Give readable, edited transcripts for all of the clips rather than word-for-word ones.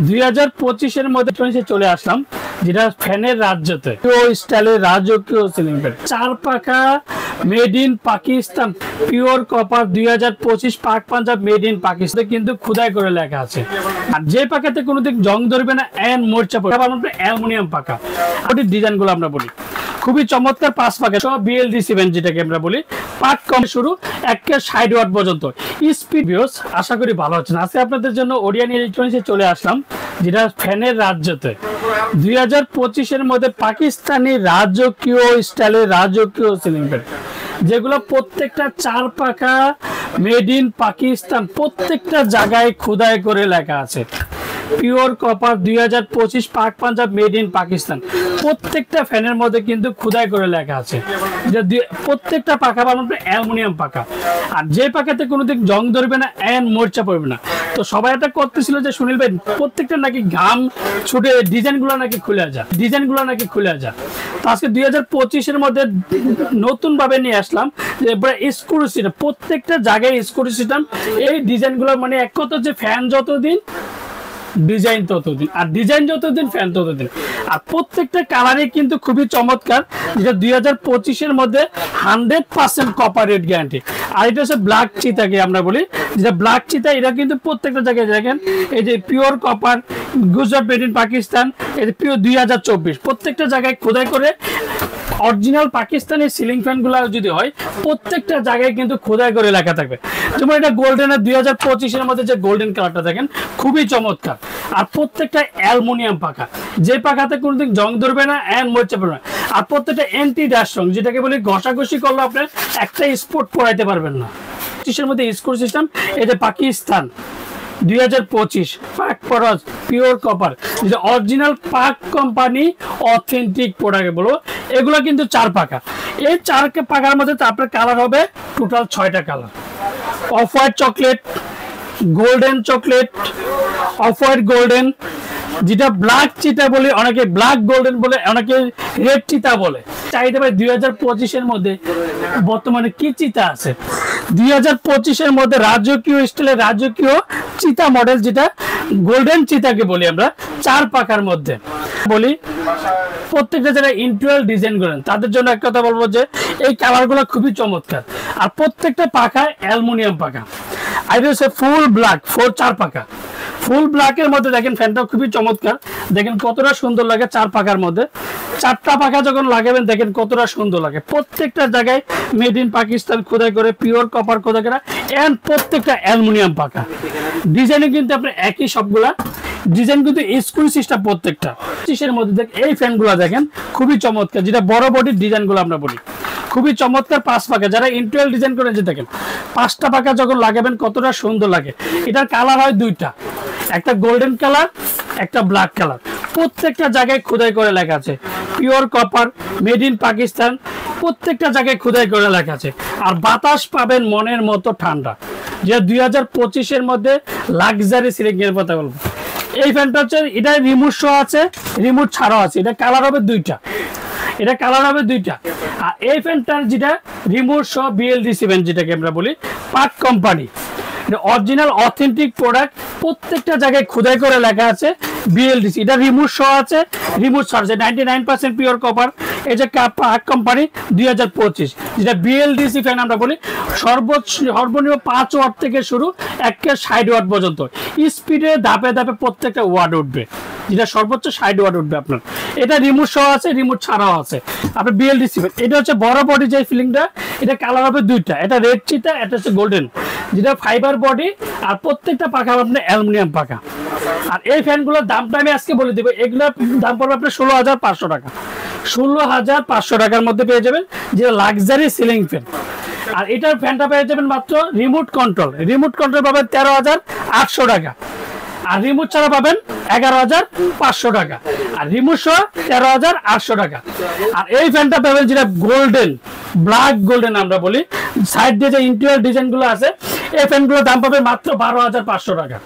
2025 এর মধ্যে চলে আসলাম, যেটা ফ্যানের রাজ্যতে স্টাইলের রাজকীয় সিলিং ফ্যান, 4 পাকা, made in Pakistan, pure copper, 2025 পাক পাঞ্জাব, মেড ইন পাকিস্তান কিন্তু খোদাই করে লেখা আছে। আর যে পাকাতে কোনোদিন জং ধরবে না, এন্ড মোর্চা পড়বে, অ্যালুমিনিয়াম পাকা। ওটির ডিজাইনগুলো আমরা বলি খুবই চমৎকার, 5 পাকা সব BLDC ফ্যান, যেটাকে আমরা বলি পাক কম শুরু 160 ওয়াট পর্যন্ত স্পিড। আশা করি ভালো হচ্ছে। আজকে আপনাদের জন্য ওরিয়ন ইলেকট্রনিক্সে চলে আসলাম, যেটা ফ্যানের রাজ্যতে 2025 এর মধ্যে পাকিস্তানি রাজকীয় স্টাইলের রাজকীয় সিলিং ফ্যান, যেগুলো প্রত্যেকটা 4 পাকা, মেড ইন পাকিস্তান, প্রত্যেকটা জায়গায় খোদাই করে লেখা আছে পিওর কপার, 2025 পাক পাঞ্জাব, মেড ইন পাকিস্তান। প্রত্যেকটা ফ্যানের মধ্যে কিন্তু খোদাই করে লেখা আছে, প্রত্যেকটা পাকা অ্যালুমিনিয়াম পাকা। আর যে পাকাতে কোনোদিন জং ধরবে না, এন্ড মোর্চা পড়বে না। তো সবাই এটা করতেছিল যে সুনীল ভাই প্রত্যেকটা নাকি ঘাম ছুটে ডিজাইনগুলো নাকি খুলে যায়। তো আজকে 2025 এর মধ্যে নতুন ভাবে নিয়ে আসলাম যে স্ক্রু সিস্টেম, প্রত্যেকটা জায়গায় স্ক্রু সিস্টেম। এই ডিজাইনগুলো মানে এক কথা যে ফ্যান যতদিন ডিজাইন ততদিন, আর ডিজাইন যতদিন ফ্যান ততদিন। আর প্রত্যেকটা কালারই কিন্তু খুবই চমৎকার, যেটা 2025 এর মধ্যে 100% কপার রেড গ্যারান্টি। আর এটা হচ্ছে ব্ল্যাক চিতাকে আমরা বলি, যেটা ব্ল্যাক চিতা, এটা কিন্তু প্রত্যেকটা জায়গায় দেখেন এই যে pure copper, Gujarat made in Pakistan, এই যে পিওর 2024, প্রত্যেকটা জায়গায় খোদাই করে। অরিজিনাল পাকিস্তানি সিলিং ফ্যান গুলা যদি হয়, প্রত্যেকটা জায়গায় কিন্তু খোদাই করে লেখা থাকবে। যেমন এটা গোল্ডেনের 2025 এর মধ্যে যে গোল্ডেন কালারটা দেখেন খুবই চমৎকার। আর প্রত্যেকটা অ্যালুমিনিয়াম পাকা, যে পাকাতে কোনোদিন জং ধরবে না, এন্ড মোর্চা পড়বে না। আর প্রত্যেকটা অ্যান্টি ডাস্ট রং, যেটাকে বলি ঘষাঘষি করলে আপনার একটা স্পট পড়াইতে পারবেন না। 25 এর মধ্যে স্ক্রু সিস্টেম, এই যে পাকিস্তান 2025 পাক পরজ পিওর কপার, যেটা অরিজিনাল পাক কোম্পানি অথেন্টিক প্রোডাক্ট বলবো। এগুলো কিন্তু 4 পাকা। এই 4 পাকার মধ্যে আপনার কালার হবে টোটাল 6টা colour: off white chocolate, golden chocolate, off white golden, যেটা ব্ল্যাক চিতা বলে, অনেকে ব্ল্যাক গোল্ডেন বলে, অনেকে রেড চিতা বলে। চাইতে পারে 2025 এর মধ্যে বর্তমানে কি চিতা আছে। 2025 এর মধ্যে রাজকীয় স্টাইলের রাজকীয় চিতা মডেল, যেটা গোল্ডেন চিতাকে বলি আমরা, 4 পাকার মধ্যে বলি। প্রত্যেকটা যারা ইন্টেরিয়র ডিজাইন করেন তাদের জন্য এক কথা বলবো যে এই কালারগুলো খুবই চমৎকার। আর প্রত্যেকটা পাকা অ্যালুমিনিয়াম পাকা। আর এটা হচ্ছে ফুল ব্ল্যাক, 4 পাকা ফুল ব্ল্যাকের মধ্যে দেখেন ফ্যানটা খুবই চমৎকার। দেখেন কতটা সুন্দর লাগে 4 পাকার মধ্যে। 4টা পাকা যখন লাগাবেন দেখেন কতটা সুন্দর লাগে। প্রত্যেকটা জায়গায় মেড ইন পাকিস্তান খোদাই করে, পিওর কপার খোদাই করা, এন্ড প্রত্যেকটা অ্যালুমিনিয়াম পাকা। ডিজাইনে কিন্তু আপনার একই সবগুলা ডিজাইন, কিন্তু স্ক্রু সিস্টেম প্রত্যেকটা। 25 এর মধ্যে এই ফ্যানগুলো দেখেন খুবই চমৎকার, যেটা বড় বডির ডিজাইনগুলো আমরা বলি খুবই চমৎকার। 5 পাকা যারা ইন্টেরিয়র ডিজাইন করেন, যে দেখেন 5টা পাকা যখন লাগাবেন কতটা সুন্দর লাগে। এটার কালার হয় 2টা, একটা গোল্ডেন কালার, একটা ব্ল্যাক কালার। প্রত্যেকটা জায়গায় খোদাই করে লেখা আছে pure copper, made in Pakistan, প্রত্যেকটা জায়গায় খোদাই করে লেখা আছে। আর বাতাস পাবেন মনের মতো ঠান্ডা, যে 2025 এর মধ্যে লাক্সারি সিলিং এর কথা বলবো। এই ফ্যানটা হচ্ছে, এটা রিমোট সহ আছে, রিমোট ছাড়াও আছে। এটা কালার হবে 2টা, আর এই ফ্যানটার যেটা রিমোট সহ BLDC ফ্যান, যেটাকে আমরা বলি পাক কোম্পানি, অরিজিনাল অথেন্টিক প্রোডাক্ট। প্রত্যেকটা জায়গায় খোদাই করে লেখা আছে BLDC। এটা রিমোট সহ আছে, রিমোট ছাড়ছে, 99% পিওর কপার। এই যে পাক কোম্পানি 2025, যেটা BLDC ফ্যান আমরা বলি। সর্বনিম্ন 5 ওয়াট থেকে শুরু 160 ওয়াট পর্যন্ত স্পিডে ধাপে ধাপে প্রত্যেকটা ওয়াট উঠবে, যেটা সর্বোচ্চ 60 ওয়াট উঠবে আপনার। এটা রিমোট সহ আছে, রিমোট ছাড়াও আছে আপনার BLDC ফ্যান। এটা হচ্ছে বড় বডি যে ফিলিংটা, এটা কালার হবে 2টা, এটা রেড চিতা, এটা হচ্ছে গোল্ডেন, যেটা ফাইবার বডি। আর প্রত্যেকটা পাকা আপনার অ্যালুমিনিয়াম পাকা। আর এই ফ্যানগুলোর দামটা আমি আজকে বলে দেবো। এগুলোর দাম পড়বে আপনার 16,500 টাকা। 16,500 টাকার মধ্যে পেয়ে যাবেন, যেটা লাক্সারি সিলিং ফ্যান। আর এটার ফ্যানটা পেয়ে যাবেন মাত্র রিমোট কন্ট্রোল পাবেন 13,800 টাকা। আর রিমোট ছাড়া পাবেন 11,500 টাকা। আর রিমোট সহ 13,800 টাকা। আর এই ফ্যানটা পাবেন যেটা গোল্ডেন, ব্ল্যাক গোল্ডেন আমরা বলি, সাইড দিয়ে যে ইন্টেরিয়র ডিজাইনগুলো আছে, এই ফ্যানগুলোর দাম পাবে মাত্র 12,500 টাকা।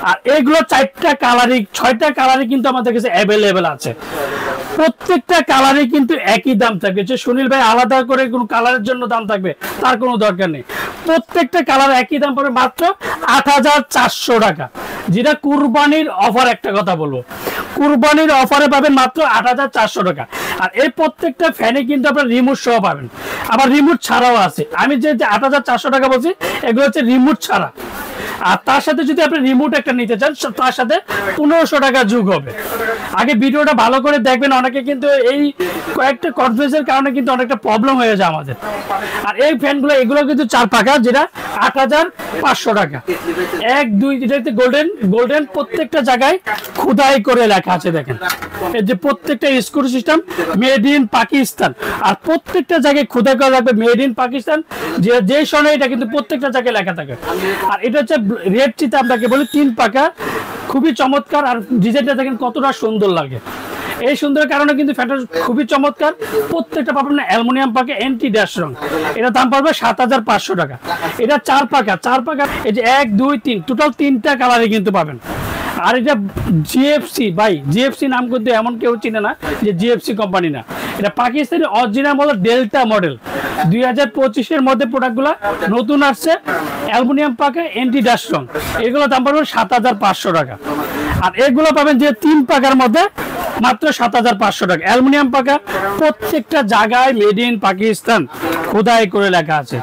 আর এইগুলো 4টা কালারই, 6টা কালারই কিন্তু আমাদের কাছে অ্যাভেলেবেল আছে। প্রত্যেকটা কালারই কিন্তু একই দাম থাকবে। যে সুনীল ভাই আলাদা করে কোনো কালারের জন্য দাম থাকবে তার কোনো দরকার নেই। প্রত্যেকটা কালার একই দাম পড়বে মাত্র ৮,৪০০ টাকা, যেটা কুরবানির অফার। একটা কথা বলবো, কুরবানির অফারে পাবেন মাত্র ৮,৪০০ টাকা। আর এই প্রত্যেকটা ফ্যানে কিন্তু আপনার রিমোট সহ পাবেন, আবার রিমোট ছাড়াও আছে। আমি যে ৮,৪০০ টাকা বলছি এগুলো হচ্ছে রিমোট ছাড়া। আর তার সাথে যদি আপনি রিমোট একটা নিতে চান তার সাথে ১৫০০ টাকা যোগ হবে। আগে ভিডিওটা ভালো করে দেখবেন, অনেকে কিন্তু এই কয়েকটা কনফিউজের কারণে কিন্তু অনেকটা প্রবলেম হয়ে যায় আমাদের। আর এই ফ্যানগুলো এগুলো কিন্তু ৪ পাকা, যেটা ৮,৫০০ টাকা। ১ ২ যেটাতে গোল্ডেন গোল্ডেন প্রত্যেকটা জায়গায় খোদাই করে লেখা আছে, দেখেন এই যে প্রত্যেকটা screw system made in Pakistan. আর প্রত্যেকটা জায়গায় খোদাই করা থাকবে মেড ইন পাকিস্তান, যে সনে এটা কিন্তু প্রত্যেকটা জায়গায় লেখা থাকে। আর এটা হচ্ছে রেড চিতা, আপনাকে বলি ৩ পাকা, খুবই চমৎকার। আর ডিজাইনটা দেখেন কতটা সুন্দর লাগে। এই সুন্দর কারণে কিন্তু ফ্যানটা খুবই চমৎকার। প্রত্যেকটা পাবেন অ্যালুমিনিয়াম পাকা, এন্টি ড্যাশ রং। এটা দাম পড়বে ৭,৫০০ টাকা। এটা ৪ পাকা, এই যে ১ ২ ৩ টোটাল ৩টা কালারে কিন্তু পাবেন। আর এটা জিএফসি, ভাই জিএফসি নাম কিন্তু এমন কেউ চিনে না যে জিএফসি কোম্পানি না, এটা Pakistani original model delta model. 2025-এর মধ্যে প্রোডাক্টগুলো নতুন আসছে, অ্যালুমিনিয়াম পাকা, এন্টি ড্যাশ রং। এগুলো দাম পড়বে ৭,৫০০ টাকা। আর এগুলো পাবেন যে 3 পাকার মধ্যে মাত্র ৭,৫০০ টাকা। অ্যালুমিনিয়াম পাকা, প্রত্যেকটা জায়গায় মেড ইন পাকিস্তান খোদাই করে লেখা আছে।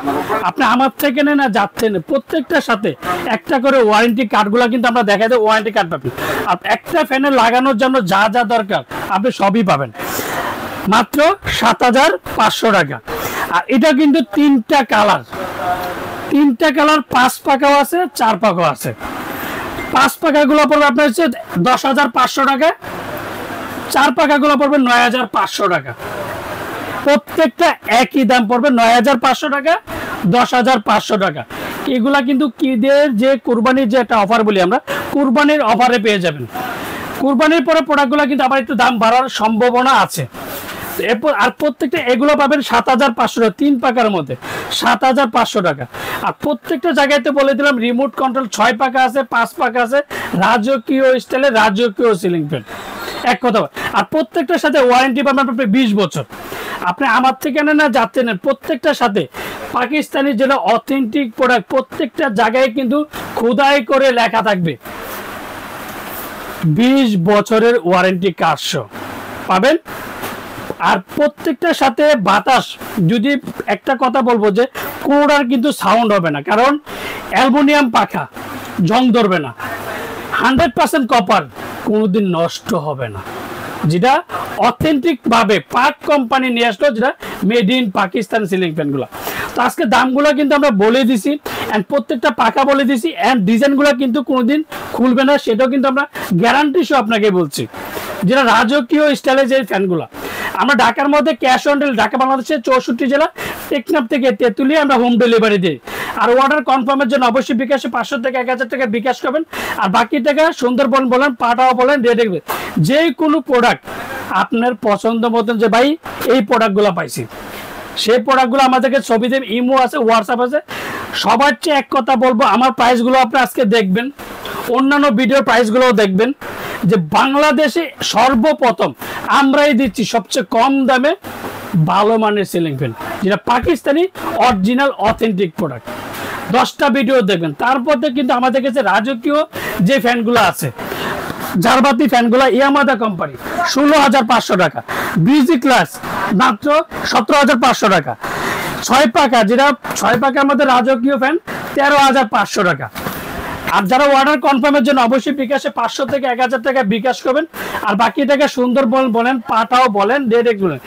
আপনি আমার থেকে নেন না যাচ্ছেন, প্রত্যেকটার সাথে একটা করে ওয়ারেন্টি কার্ডগুলো কিন্তু আমরা দেখাই দেবো, ওয়ারেন্টি কার্ড পাবেন। আর একটা ফ্যানে লাগানোর জন্য যা যা দরকার আপনি সবই পাবেন মাত্র ৭,৫০০ টাকা। আর এটা কিন্তু 3টা কালার, 5 পাকাও আছে, 4 পাকাও আছে। 5 পাকাগুলো পড়বে আপনার হচ্ছে ১০,৫০০ টাকা, 4 পাকাগুলো পড়বে ৯,৫০০ টাকা। প্রত্যেকটা একই দাম পড়বে ৯,৫০০ টাকা, ১০,৫০০ টাকা। এগুলা কিন্তু ঈদের যে কুরবানির যে একটা অফার বলি আমরা, কুরবানির অফারে পেয়ে যাবেন। কুরবানির পরে প্রোডাক্টগুলো কিন্তু আবার একটু দাম বাড়ার সম্ভাবনা আছে। এরপর আর প্রত্যেকটা এগুলো পাবেন ৭,৫০০ টাকা, 3 পাকার মধ্যে ৭,৫০০ টাকা। আর প্রত্যেকটা জায়গায় তো বলে দিলাম রিমোট কন্ট্রোল 6 পাকা আছে, 5 পাকা আছে, রাজকীয় স্টাইলে রাজকীয় সিলিং ফ্যান, এক কথা। আর প্রত্যেকটার সাথে ওয়ারেন্টি পাবেন আপনি 20 বছর। আপনি আমার থেকে নেন না যাচ্ছেন, প্রত্যেকটার সাথে পাকিস্তানি যেটা অথেন্টিক প্রোডাক্ট, প্রত্যেকটা জায়গায় কিন্তু খোদাই করে লেখা থাকবে 20 বছরের ওয়ারেন্টি কার্ড পাবেন। আর প্রত্যেকটার সাথে বাতাস, যদি একটা কথা বলবো যে কোনোটার কিন্তু সাউন্ড হবে না, কারণ অ্যালুমিনিয়াম পাখা জং ধরবে না, 100% কপার, কোনোদিন নষ্ট হবে না, যেটা অথেন্টিক ভাবে পাক কোম্পানি নিয়ে আসলো, যেটা মেড ইন পাকিস্তান সিলিং ফ্যানগুলো। তো আজকে দামগুলো কিন্তু আমরা বলে দিছি, এন্ড প্রত্যেকটা পাকা বলে দিছি, এন্ড ডিজাইনগুলো কিন্তু কোনোদিন খুলবে না, সেটাও কিন্তু আমরা গ্যারান্টি সহ আপনাকে বলছি। যেটা রাজকীয় স্টাইলে যে ফ্যানগুলো, আমরা ঢাকার মধ্যে ক্যাশ অন ডেলিভারি, ঢাকা বাংলাদেশের 64 জেলা, টেকনাফ থেকে তেঁতুলিয়া আমরা হোম ডেলিভারি দিই। আর অর্ডার কনফার্মের জন্য অবশ্যই বিকাশে 500 থেকে 1000 টাকা বিকাশ করবেন। আর বাকি টাকা সুন্দরবন বলেন, পাটাও বলেন, দিয়ে দেখবেন যে কোনো প্রোডাক্ট আপনার পছন্দ মতন, যে ভাই এই প্রোডাক্টগুলো পাইছি, সেই প্রোডাক্টগুলো আমাদেরকে ছবি দেবেন, ইমো আছে, হোয়াটসঅ্যাপ আছে। সবার চেয়ে এক কথা বলবো, আমার প্রাইসগুলো আপনি আজকে দেখবেন, অন্যান্য ভিডিওর প্রাইসগুলোও দেখবেন, যে বাংলাদেশে সর্বপ্রথম আমরাই দিচ্ছি সবচেয়ে কম দামে ভালো মানের সিলিং ফ্যান, যেটা পাকিস্তানি অরিজিনাল অথেন্টিক প্রোডাক্ট। 10টা ভিডিও দেখবেন, তারপর কিন্তু আমাদের কাছে রাজকীয় যে ফ্যানগুলো আছে, জারবাতি ফ্যানগুলো ইয়ামাদা কোম্পানি 16,500 টাকা, বিজি ক্লাস মাত্র 17,500 টাকা, 6 পাকা, যেটা 6 পাকার মধ্যে রাজকীয় ফ্যান 13,500 টাকা। আর যারা অর্ডার কনফার্মের জন্য অবশ্যই বিকাশে 500 থেকে 1000 টাকা বিকাশ করবেন। আর বাকি টাকা সুন্দরবন বলেন, পাটাও বলেন, ডেরেক্ট বলেন,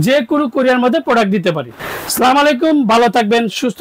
যে কোনো কোরিয়ার মধ্যে প্রোডাক্ট দিতে পারি। আসসালামু আলাইকুম, ভালো থাকবেন, সুস্থ